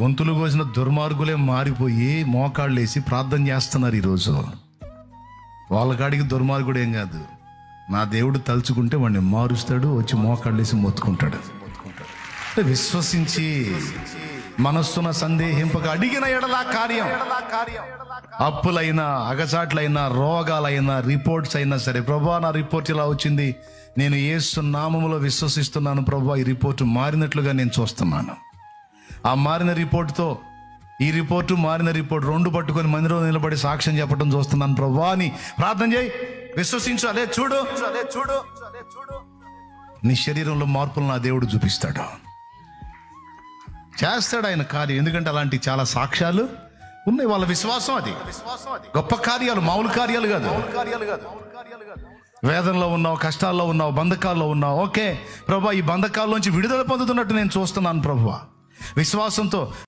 గొంతులు కోసిన దుర్మార్గులే మారిపోయి మోకాళ్ళు వేసి ప్రార్థన చేస్తున్నారు ఈరోజు. వాళ్ళకాడికి దుర్మార్గుడు ఏం కాదు, నా దేవుడు తలుచుకుంటే వాడిని మారుస్తాడు, వచ్చి మోకాళ్ళు వేసి మొత్తుకుంటాడు. విశ్వసించి మనస్సున సందేహింపక అడిగిన ఎడల కార్యం, అప్పులైనా అగచాట్లైనా రోగాలైనా రిపోర్ట్స్ అయినా సరే, ప్రభా నా రిపోర్ట్ ఇలా వచ్చింది, నేను యేసు నామములో విశ్వసిస్తున్నాను ప్రభా, ఈ రిపోర్టు మారినట్లుగా నేను చూస్తున్నాను. ఆ మారిన రిపోర్టుతో ఈ రిపోర్టు మారిన రిపోర్ట్ రెండు పట్టుకొని మందిరంలో నిలబడి సాక్ష్యం చెప్పడం చూస్తున్నాను ప్రభా అని ప్రార్థన చేయి. విశ్వసించు. అదే చూడు, నీ శరీరంలో మార్పులు నా దేవుడు చూపిస్తాడు, చేస్తాడు ఆయన కార్యం. ఎందుకంటే అలాంటి చాలా సాక్ష్యాలు ఉన్నాయి. వాళ్ళ విశ్వాసం అది గొప్ప కార్యాలు, మామూలు కార్యాలు కాదు. వేదనలో ఉన్నావు, కష్టాల్లో ఉన్నావు, బంధకాల్లో ఉన్నావు. ఓకే ప్రభా, ఈ బంధకాల్లోంచి విడుదల పొందుతున్నట్టు నేను చూస్తున్నాను ప్రభా. విశ్వాసంతో